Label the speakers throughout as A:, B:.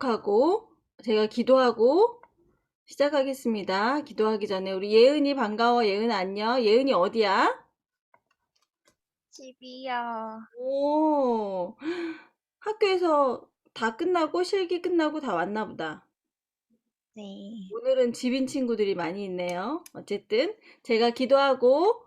A: 기록하고 제가 기도하고 시작하겠습니다. 기도하기 전에 우리 예은이 반가워. 예은 안녕. 예은이 어디야?
B: 집이요.
A: 오, 학교에서 다 끝나고 실기 끝나고 다 왔나 보다.
B: 네.
A: 오늘은 집인 친구들이 많이 있네요. 어쨌든 제가 기도하고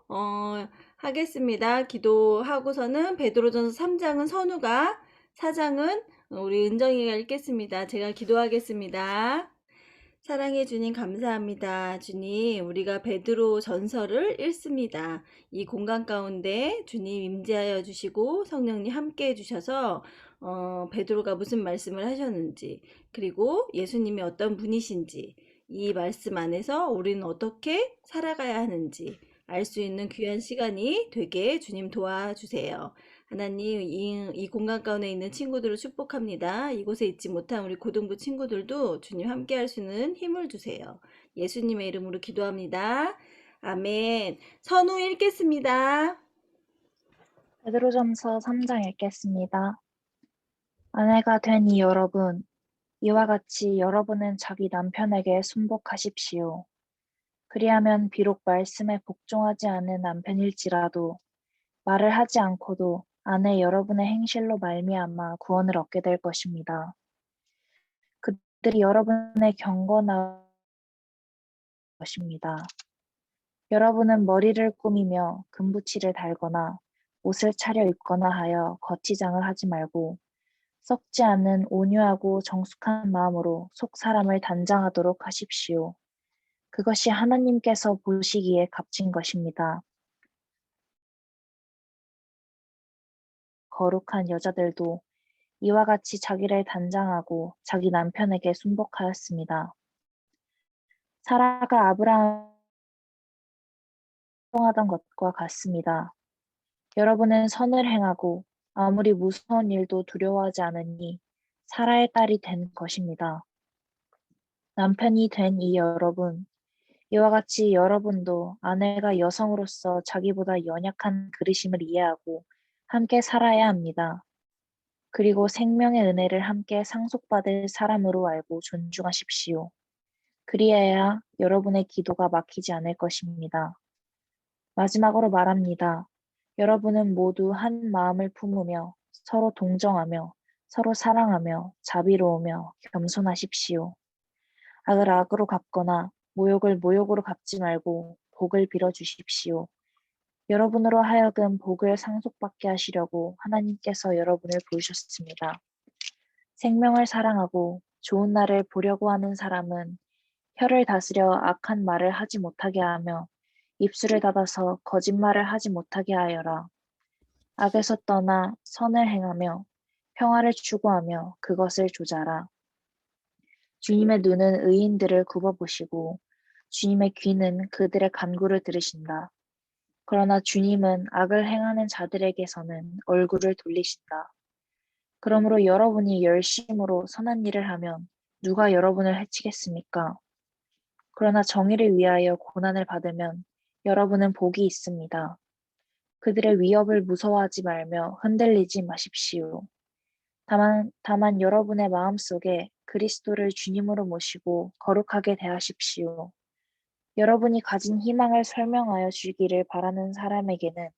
A: 하겠습니다. 기도하고서는 베드로전서 3장은 선우가, 4장은 우리 은정이가 읽겠습니다. 제가 기도하겠습니다. 사랑해 주님 감사합니다. 주님, 우리가 베드로 전서를 읽습니다. 이 공간 가운데 주님 임재하여 주시고 성령님 함께 해주셔서 베드로가 무슨 말씀을 하셨는지, 그리고 예수님이 어떤 분이신지, 이 말씀 안에서 우리는 어떻게 살아가야 하는지 알 수 있는 귀한 시간이 되게 주님 도와주세요. 하나님, 이 공간 가운데 있는 친구들을 축복합니다. 이곳에 있지 못한 우리 고등부 친구들도 주님 함께 할 수 있는 힘을 주세요. 예수님의 이름으로 기도합니다. 아멘. 선우 읽겠습니다.
B: 베드로전서 3장 읽겠습니다. 아내가 된 이 여러분, 이와 같이 여러분은 자기 남편에게 순복하십시오. 그리하면 비록 말씀에 복종하지 않은 남편일지라도 말을 하지 않고도 아내 여러분의 행실로 말미암아 구원을 얻게 될 것입니다. 그들이 여러분의 경건한 것입니다. 여러분은 머리를 꾸미며 금붙이를 달거나 옷을 차려 입거나 하여 거치장을 하지 말고 썩지 않는 온유하고 정숙한 마음으로 속 사람을 단장하도록 하십시오. 그것이 하나님께서 보시기에 값진 것입니다. 거룩한 여자들도 이와 같이 자기를 단장하고 자기 남편에게 순복하였습니다. 사라가 아브라함을 하던 것과 같습니다. 여러분은 선을 행하고 아무리 무서운 일도 두려워하지 않으니 사라의 딸이 된 것입니다. 남편이 된 이 여러분, 이와 같이 여러분도 아내가 여성으로서 자기보다 연약한 그리심을 이해하고 함께 살아야 합니다. 그리고 생명의 은혜를 함께 상속받을 사람으로 알고 존중하십시오. 그리해야 여러분의 기도가 막히지 않을 것입니다. 마지막으로 말합니다. 여러분은 모두 한 마음을 품으며 서로 동정하며 서로 사랑하며 자비로우며 겸손하십시오. 악을 악으로 갚거나 모욕을 모욕으로 갚지 말고 복을 빌어 주십시오. 여러분으로 하여금 복을 상속받게 하시려고 하나님께서 여러분을 부르셨습니다. 생명을 사랑하고 좋은 날을 보려고 하는 사람은 혀를 다스려 악한 말을 하지 못하게 하며 입술을 닫아서 거짓말을 하지 못하게 하여라. 악에서 떠나 선을 행하며 평화를 추구하며 그것을 조자라. 주님의 눈은 의인들을 굽어보시고 주님의 귀는 그들의 간구를 들으신다. 그러나 주님은 악을 행하는 자들에게서는 얼굴을 돌리신다. 그러므로 여러분이 열심으로 선한 일을 하면 누가 여러분을 해치겠습니까? 그러나 정의를 위하여 고난을 받으면 여러분은 복이 있습니다. 그들의 위협을 무서워하지 말며 흔들리지 마십시오. 다만 여러분의 마음속에 그리스도를 주님으로 모시고 거룩하게 대하십시오. 여러분이 가진 희망을 설명하여 주기를 바라는 사람에게는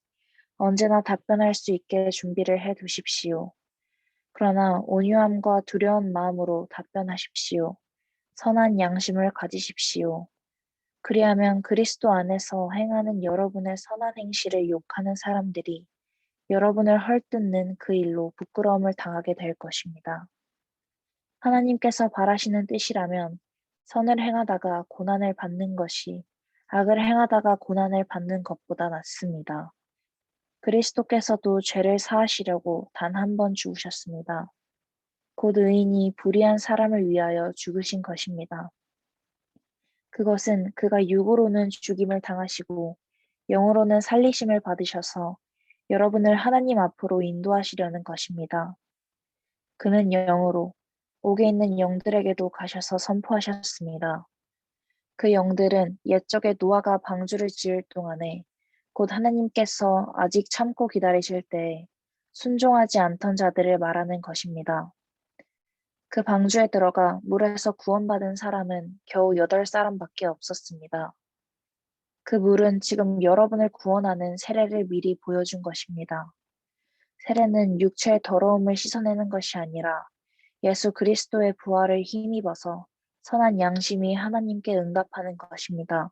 B: 언제나 답변할 수 있게 준비를 해 두십시오. 그러나 온유함과 두려운 마음으로 답변하십시오. 선한 양심을 가지십시오. 그리하면 그리스도 안에서 행하는 여러분의 선한 행실을 욕하는 사람들이 여러분을 헐뜯는 그 일로 부끄러움을 당하게 될 것입니다. 하나님께서 바라시는 뜻이라면 선을 행하다가 고난을 받는 것이 악을 행하다가 고난을 받는 것보다 낫습니다. 그리스도께서도 죄를 사하시려고 단 한 번 죽으셨습니다. 곧 의인이 불의한 사람을 위하여 죽으신 것입니다. 그것은 그가 육으로는 죽임을 당하시고 영으로는 살리심을 받으셔서 여러분을 하나님 앞으로 인도하시려는 것입니다. 그는 영으로 옥에 있는 영들에게도 가셔서 선포하셨습니다. 그 영들은 옛적에 노아가 방주를 지을 동안에 곧 하나님께서 아직 참고 기다리실 때에 순종하지 않던 자들을 말하는 것입니다. 그 방주에 들어가 물에서 구원받은 사람은 겨우 8사람밖에 없었습니다. 그 물은 지금 여러분을 구원하는 세례를 미리 보여준 것입니다. 세례는 육체의 더러움을 씻어내는 것이 아니라 예수 그리스도의 부활을 힘입어서 선한 양심이 하나님께 응답하는 것입니다.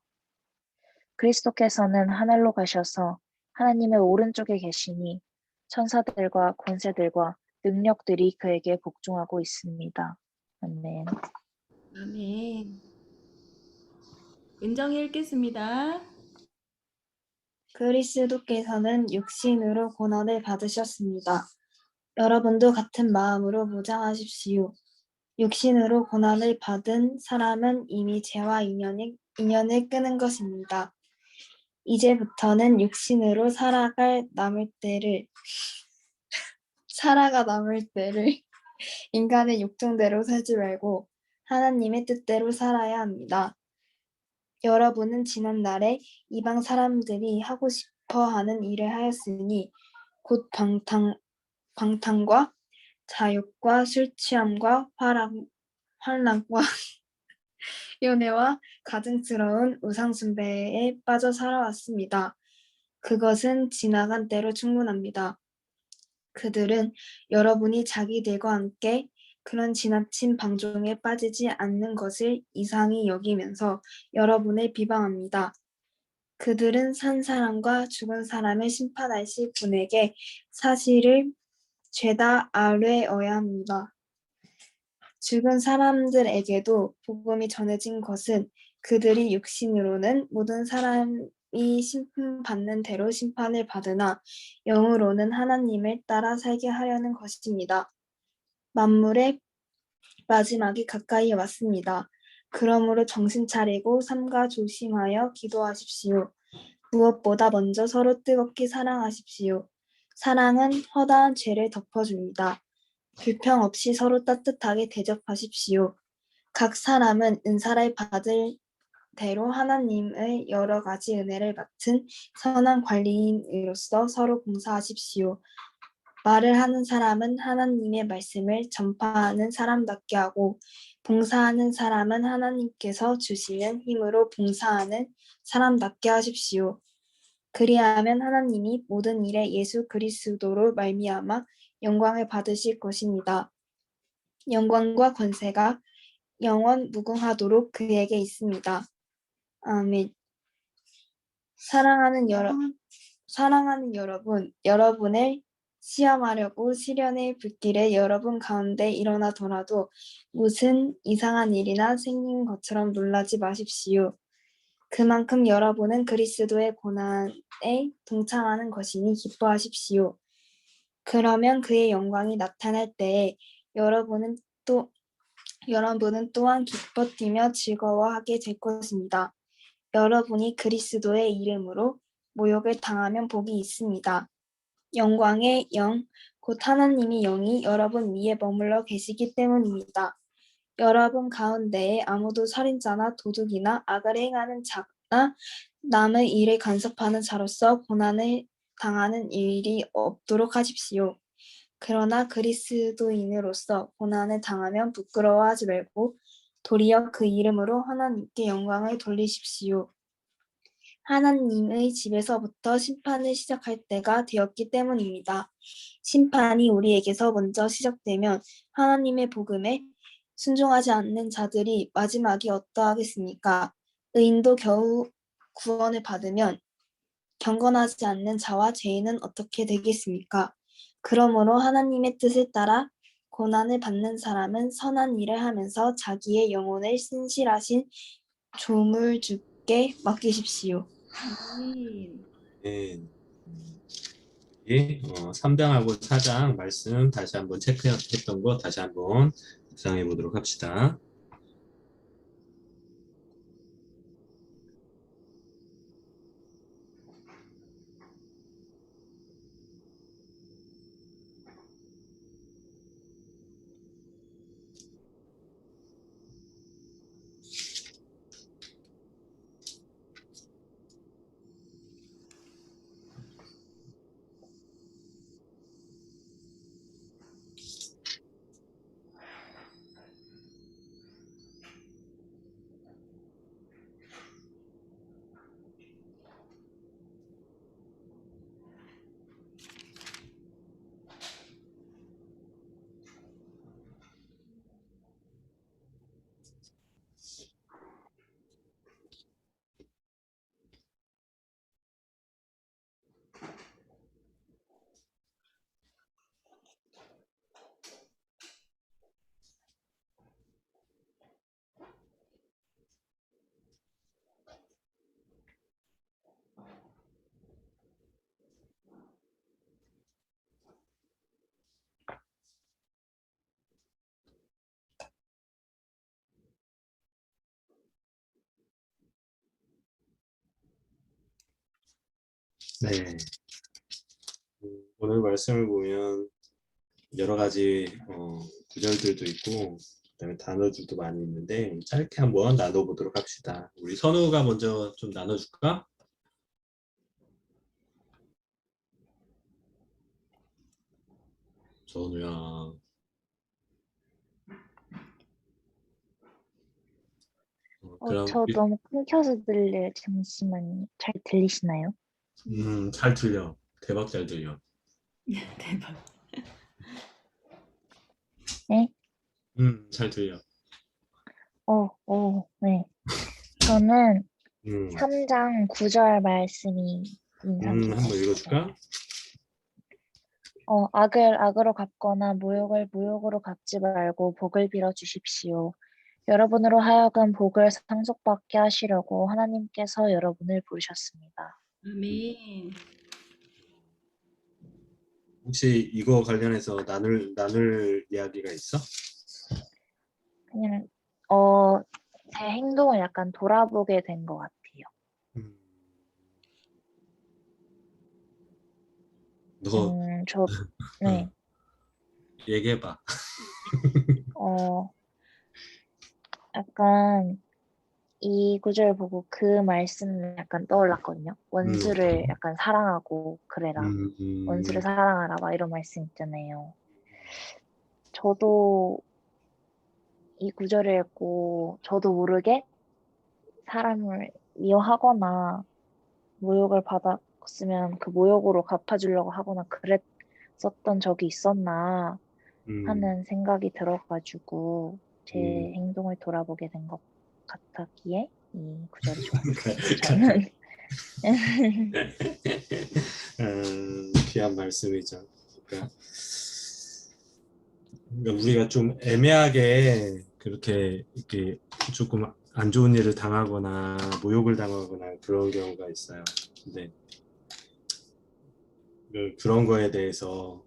B: 그리스도께서는 하늘로 가셔서 하나님의 오른쪽에 계시니 천사들과 권세들과 능력들이 그에게 복종하고 있습니다. 아멘.
A: 아멘. 은정이 읽겠습니다.
C: 그리스도께서는 육신으로 고난을 받으셨습니다. 여러분도 같은 마음으로 무장하십시오. 육신으로 고난을 받은 사람은 이미 죄와 인연을 끄는 것입니다. 이제부터는 육신으로 살아가 남을 때를 인간의 욕정대로 살지 말고 하나님의 뜻대로 살아야 합니다. 여러분은 지난날에 이방 사람들이 하고 싶어 하는 일을 하였으니 곧 방탕과 자욕과 술 취함과 환락과 연애와 가증스러운 우상 숭배에 빠져 살아왔습니다. 그것은 지나간 때로 충분합니다. 그들은 여러분이 자기들과 함께 그런 지나친 방종에 빠지지 않는 것을 이상히 여기면서 여러분을 비방합니다. 그들은 산 사람과 죽은 사람을 심판하실 분에게 사실을 죄다 아뢰어야 합니다. 죽은 사람들에게도 복음이 전해진 것은 그들이 육신으로는 모든 사람이 심판받는 대로 심판을 받으나 영으로는 하나님을 따라 살게 하려는 것입니다. 만물의 마지막이 가까이 왔습니다. 그러므로 정신 차리고 삼가 조심하여 기도하십시오. 무엇보다 먼저 서로 뜨겁게 사랑하십시오. 사랑은 허다한 죄를 덮어줍니다. 불평 없이 서로 따뜻하게 대접하십시오. 각 사람은 은사를 받을 대로 하나님의 여러 가지 은혜를 맡은 선한 관리인으로서 서로 봉사하십시오. 말을 하는 사람은 하나님의 말씀을 전파하는 사람답게 하고 봉사하는 사람은 하나님께서 주시는 힘으로 봉사하는 사람답게 하십시오. 그리하면 하나님이 모든 일에 예수 그리스도로 말미암아 영광을 받으실 것입니다. 영광과 권세가 영원 무궁하도록 그에게 있습니다. 아멘. 사랑하는 여러분, 여러분을 시험하려고 시련의 불길에 여러분 가운데 일어나더라도 무슨 이상한 일이나 생긴 것처럼 놀라지 마십시오. 그만큼 여러분은 그리스도의 고난에 동참하는 것이니 기뻐하십시오. 그러면 그의 영광이 나타날 때에 여러분은 또한 기뻐 뛰며 즐거워하게 될 것입니다. 여러분이 그리스도의 이름으로 모욕을 당하면 복이 있습니다. 영광의 영, 곧 하나님의 영이 여러분 위에 머물러 계시기 때문입니다. 여러분 가운데에 아무도 살인자나 도둑이나 악을 행하는 자나 남의 일을 간섭하는 자로서 고난을 당하는 일이 없도록 하십시오. 그러나 그리스도인으로서 고난을 당하면 부끄러워하지 말고 도리어 그 이름으로 하나님께 영광을 돌리십시오. 하나님의 집에서부터 심판을 시작할 때가 되었기 때문입니다. 심판이 우리에게서 먼저 시작되면 하나님의 복음에 순종하지 않는 자들이 마지막이 어떠하겠습니까? 의인도 겨우 구원을 받으면 경건하지 않는 자와 죄인은 어떻게 되겠습니까? 그러므로 하나님의 뜻을 따라 고난을 받는 사람은 선한 일을 하면서 자기의 영혼을 신실하신 조물주께 맡기십시오.
A: 아멘.
D: 네. 3장하고 4장 말씀 다시 한번 체크했던 거 다시 한번 묵상해 보도록 합시다. 네. 오늘 말씀을 보면 여러 가지 구절들도 있고 그다음에 단어들도 많이 있는데 짧게 한번 나눠보도록 합시다. 우리 선우가 먼저 좀 나눠줄까? 선우야. 그럼
B: 저 너무 끊겨서 들려요. 잠시만요. 잘 들리시나요?
D: 잘 들려. 대박 잘 들려.
A: 대박.
B: 네?
D: 잘 들려.
B: 네. 저는
D: 음,
B: 3장 9절 말씀이 인상
D: 한번
B: 깊었어요.
D: 읽어줄까?
B: 악을 악으로 갚거나 모욕을 모욕으로 갚지 말고 복을 빌어 주십시오. 여러분으로 하여금 복을 상속받게 하시려고 하나님께서 여러분을 부르셨습니다.
A: 아멘.
D: 혹시 이거 관련해서 나눌 이야기가 있어?
B: 그냥 제 행동을 약간 돌아보게 된 것 같아요.
D: 음, 너
B: 네.
D: 얘기해봐.
B: 약간 이 구절 보고 그 말씀 약간 떠올랐거든요. 원수를 약간 사랑하고 그래라. 원수를 사랑하라 막 이런 말씀 있잖아요. 저도 이 구절을 읽고 저도 모르게 사람을 미워하거나 모욕을 받았으면 그 모욕으로 갚아주려고 하거나 그랬었던 적이 있었나 하는 생각이 들어가지고 제 행동을 돌아보게 된 것 같았기에 이 구절이 좋았어요. 저는
D: 귀한 말씀이죠. 그러니까 우리가 좀 애매하게 그렇게 이렇게 조금 안 좋은 일을 당하거나 모욕을 당하거나 그런 경우가 있어요. 근데 그런 거에 대해서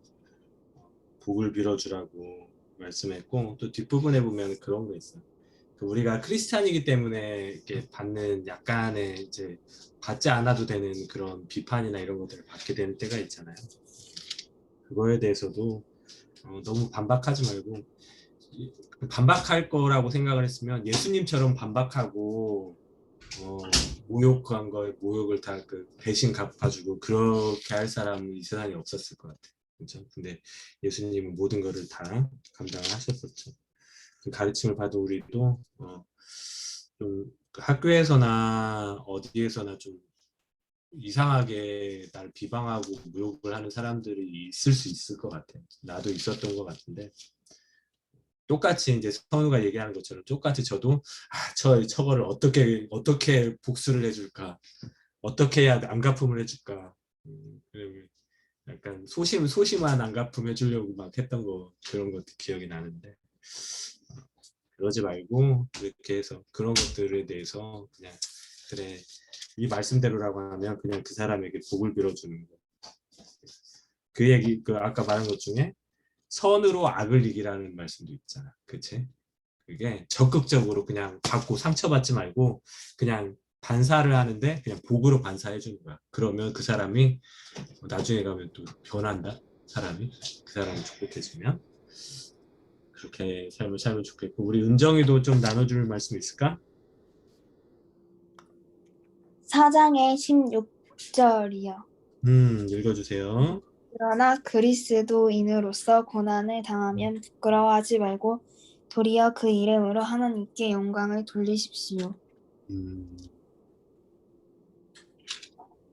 D: 복을 빌어주라고 말씀했고 또 뒷부분에 보면 그런 거 있어요. 우리가 크리스찬이기 때문에 이렇게 받는 약간의 이제 받지 않아도 되는 그런 비판이나 이런 것들을 받게 되는 때가 있잖아요. 그거에 대해서도 너무 반박하지 말고 반박할 거라고 생각을 했으면 예수님처럼 반박하고 모욕한 거에 모욕을 다 대신 갚아주고 그렇게 할 사람은 이 세상에 없었을 것 같아요. 그렇죠? 근데 예수님은 모든 것을 다 감당을 하셨었죠. 그 가르침을 받은 우리도 좀 학교에서나 어디에서나 좀 이상하게 날 비방하고 모욕을 하는 사람들이 있을 수 있을 것 같아요. 나도 있었던 것 같은데 똑같이 이제 선우가 얘기하는 것처럼 똑같이 저도 저거를 어떻게 복수를 해줄까, 어떻게 해야 안갚음을 해줄까, 약간 소심한 안갚음 해주려고 막 했던 거 그런 것도 기억이 나는데 그러지 말고 이렇게 해서 그런 것들에 대해서 그냥 그래 이 말씀대로라고 하면 그냥 그 사람에게 복을 빌어주는 거. 그 얘기 아까 말한 것 중에 선으로 악을 이기라는 말씀도 있잖아. 그치? 그게 적극적으로 그냥 받고 상처받지 말고 그냥 반사를 하는데 그냥 복으로 반사해 주는 거야. 그러면 그 사람이 나중에 가면 또 변한다. 사람이 그 사람이 축복해지면 그렇게 삶을 살면 좋겠고 우리 은정이도 좀 나눠줄 말씀 있을까?
C: 4장의 16절이요.
D: 읽어주세요.
C: 그러나 그리스도인으로서 고난을 당하면 부끄러워하지 말고 도리어 그 이름으로 하나님께 영광을 돌리십시오.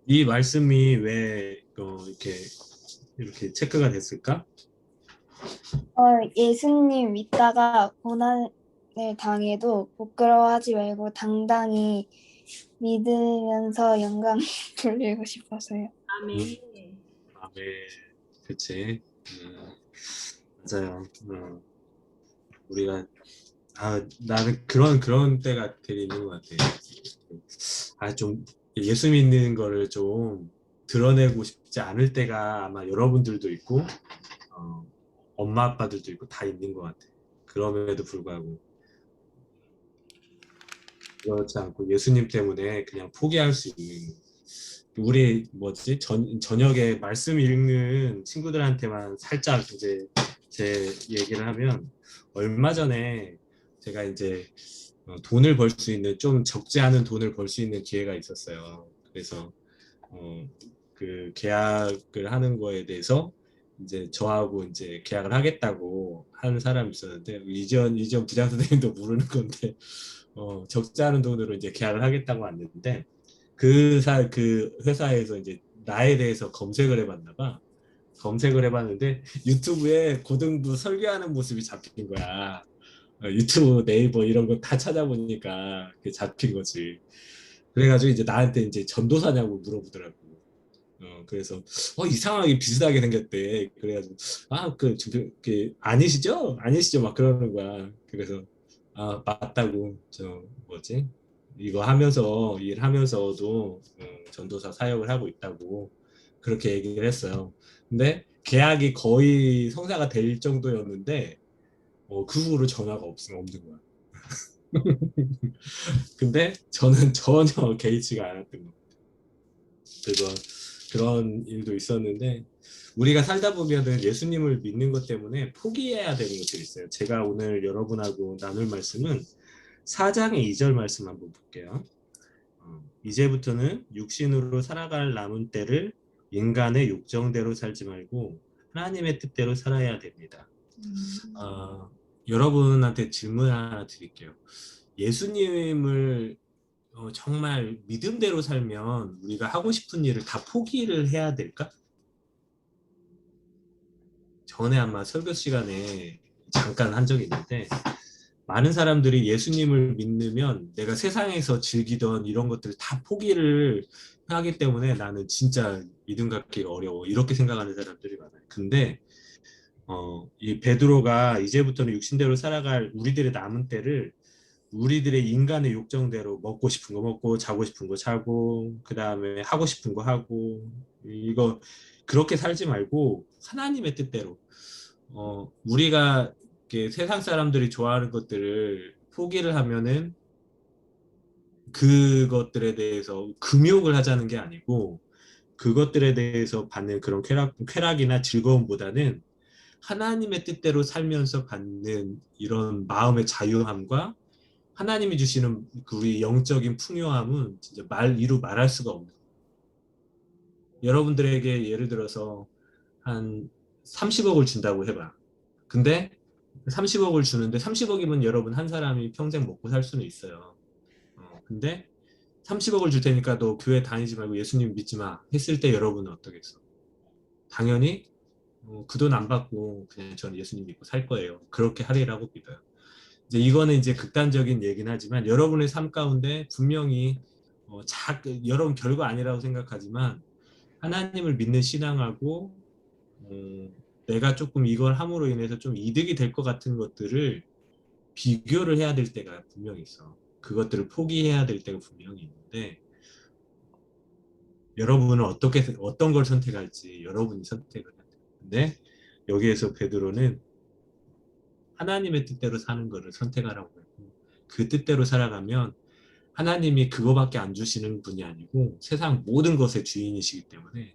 D: 이 말씀이 왜 이렇게 체크가 됐을까?
C: 예수님 믿다가 고난을 당해도 부끄러워하지 말고 당당히 믿으면서 영광을 돌리고 싶어서요.
A: 아멘.
D: 아멘. 그치. 맞아요. 우리가 나는 그런 때가 되게 있는 것 같아. 좀 예수 믿는 거를 좀 드러내고 싶지 않을 때가 아마 여러분들도 있고 엄마 아빠들도 있고 다 있는 것 같아. 그럼에도 불구하고 그렇지 않고 예수님 때문에 그냥 포기할 수 있는 우리 뭐지 저녁에 말씀 읽는 친구들한테만 살짝 이제 제 얘기를 하면 얼마 전에 제가 이제 돈을 벌 수 있는 좀 적지 않은 돈을 벌 수 있는 기회가 있었어요. 그래서 그 계약을 하는 거에 대해서 이제 저하고 이제 계약을 하겠다고 하는 사람이 있었는데 이전 부장 선생님도 모르는 건데 적지 않은 돈으로 이제 계약을 하겠다고 왔는데 그 회사에서 이제 나에 대해서 검색을 해봤나 봐. 검색을 해봤는데 유튜브에 고등부 설교하는 모습이 잡힌 거야. 유튜브 네이버 이런 거 다 찾아보니까 그게 잡힌 거지. 그래가지고 이제 나한테 이제 전도사냐고 물어보더라고. 그래서 이상하게 비슷하게 생겼대. 그래가지고 아니시죠? 아니시죠? 막 그러는 거야. 그래서 맞다고. 저 뭐지? 이거 하면서 일하면서도 전도사 사역을 하고 있다고 그렇게 얘기를 했어요. 근데 계약이 거의 성사가 될 정도였는데 그 후로 전화가 없는 거야. 근데 저는 전혀 개의치가 않았던 거. 그거 그런 일도 있었는데 우리가 살다 보면은 예수님을 믿는 것 때문에 포기해야 되는 것들이 있어요. 제가 오늘 여러분하고 나눌 말씀은 4장의 2절 말씀 한번 볼게요. 이제부터는 육신으로 살아갈 남은 때를 인간의 욕정대로 살지 말고 하나님의 뜻대로 살아야 됩니다. 여러분한테 질문 하나 드릴게요. 예수님을 정말 믿음대로 살면 우리가 하고 싶은 일을 다 포기를 해야 될까? 전에 아마 설교 시간에 잠깐 한 적이 있는데 많은 사람들이 예수님을 믿으면 내가 세상에서 즐기던 이런 것들을 다 포기를 하기 때문에 나는 진짜 믿음 갖기가 어려워 이렇게 생각하는 사람들이 많아요. 근데 이 베드로가 이제부터는 육신대로 살아갈 우리들의 남은 때를 우리들의 인간의 욕정대로 먹고 싶은 거 먹고 자고 싶은 거 자고 그 다음에 하고 싶은 거 하고 이거 그렇게 살지 말고 하나님의 뜻대로 우리가 이렇게 세상 사람들이 좋아하는 것들을 포기를 하면은 그것들에 대해서 금욕을 하자는 게 아니고 그것들에 대해서 받는 그런 쾌락이나 즐거움보다는 하나님의 뜻대로 살면서 받는 이런 마음의 자유함과 하나님이 주시는 그 우리 영적인 풍요함은 진짜 이루 말할 수가 없는 거예요. 여러분들에게 예를 들어서 한 30억을 준다고 해봐. 근데 30억을 주는데 30억이면 여러분 한 사람이 평생 먹고 살 수는 있어요. 근데 30억을 줄 테니까 너 교회 다니지 말고 예수님 믿지 마 했을 때 여러분은 어떠겠어? 당연히 그 돈 안 받고 그냥 저는 예수님 믿고 살 거예요. 그렇게 하리라고 믿어요. 이제 이거는 이제 극단적인 얘기는 하지만 여러분의 삶 가운데 분명히 여러분 별거 아니라고 생각하지만 하나님을 믿는 신앙하고 내가 조금 이걸 함으로 인해서 좀 이득이 될 것 같은 것들을 비교를 해야 될 때가 분명히 있어. 그것들을 포기해야 될 때가 분명히 있는데 여러분은 어떤 걸 선택할지 여러분이 선택을 해야 돼요. 근데 여기에서 베드로는 하나님의 뜻대로 사는 것을 선택하라고 했고 그 뜻대로 살아가면 하나님이 그거밖에 안 주시는 분이 아니고 세상 모든 것의 주인이시기 때문에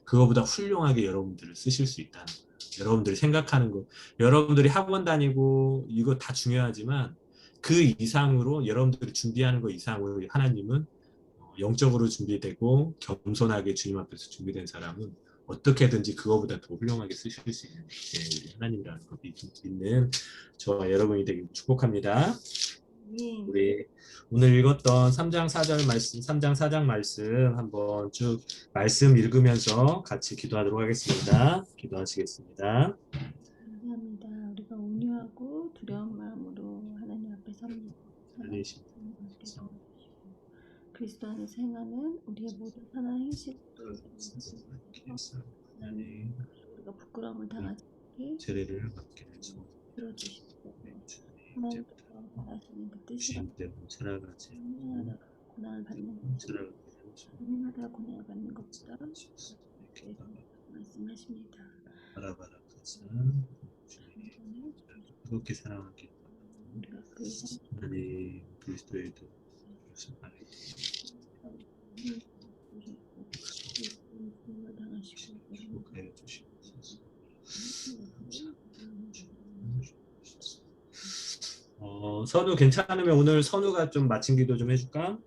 D: 그거보다 훌륭하게 여러분들을 쓰실 수 있다는 거예요. 여러분들이 생각하는 거, 여러분들이 학원 다니고 이거 다 중요하지만 그 이상으로 여러분들이 준비하는 거 이상으로 하나님은 영적으로 준비되고 겸손하게 주님 앞에서 준비된 사람은 어떻게든지 그거보다 더 훌륭하게 쓰실 수 있는 우리 하나님이라는 걸 믿는 저와 여러분이 되길 축복합니다. 우리 오늘 읽었던 3장 4절 말씀, 3장 4장 말씀 한번 쭉 말씀 읽으면서 같이 기도하도록 하겠습니다. 기도하시겠습니다.
A: 감사합니다. 우리가 온유하고 두려운 마음으로 하나님 앞에 섭니다. 그리스도 안에서 행하는 우리의 모든 선한 행실도 우리가 부끄러움을 당하지 않게
D: 제례를 받게 해서
A: 들어주시고 하나님께서 바라시는 그 뜻이라
D: 살아가지
A: 행하다가 고난을 받는 것보다 행하다가 고난을 받는 것보다 말씀하십니다.
D: 바라바라 그렇게 사랑하기
A: 우리가 그
D: 하나님 그리스도의 선우 괜찮으면 오늘 선우가 좀 마침 기도 좀 해줄까?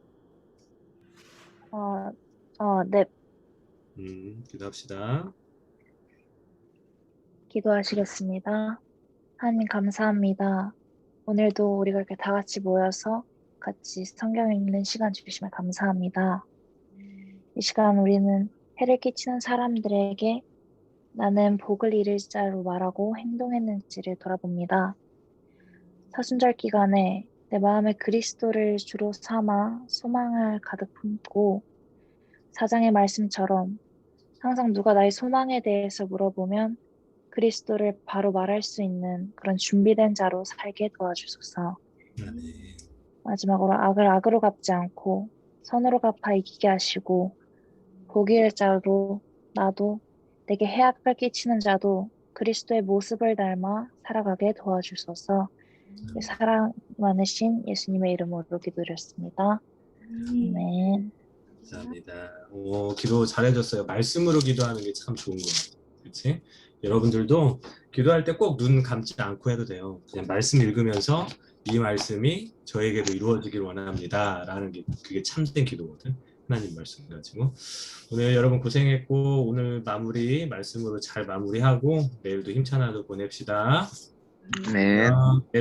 B: 네,
D: 기도합시다.
B: 기도하시겠습니다. 하나님 감사합니다. 오늘도 우리가 이렇게 다 같이 모여서 같이 성경 읽는 시간 주시면 감사합니다. 이 시간 우리는 해를 끼치는 사람들에게 나는 복을 이룰 자로 말하고 행동했는지를 돌아봅니다. 사순절 기간에 내 마음에 그리스도를 주로 삼아 소망을 가득 품고 사장의 말씀처럼 항상 누가 나의 소망에 대해서 물어보면 그리스도를 바로 말할 수 있는 그런 준비된 자로 살게 도와주소서.
D: 아멘.
B: 마지막으로 악을 악으로 갚지 않고 선으로 갚아 이기게 하시고 복이을 자로 나도 내게 해악을 끼치는 자도 그리스도의 모습을 닮아 살아가게 도와주소서. 사랑 많으신 예수님의 이름으로 기도드렸습니다. 아멘.
D: 감사합니다. 기도 잘해줬어요. 말씀으로 기도하는 게 참 좋은 것 같아요. 그렇지? 여러분들도 기도할 때 꼭 눈 감지 않고 해도 돼요. 그냥 말씀 읽으면서 이 말씀이 저에게도 이루어지길 원합니다. 라는 게 그게 참된 기도거든. 하나님 말씀 가지고. 오늘 여러분 고생했고 오늘 마무리 말씀으로 잘 마무리하고 내일도 힘찬 하루 보냅시다.
E: 네.
D: 내일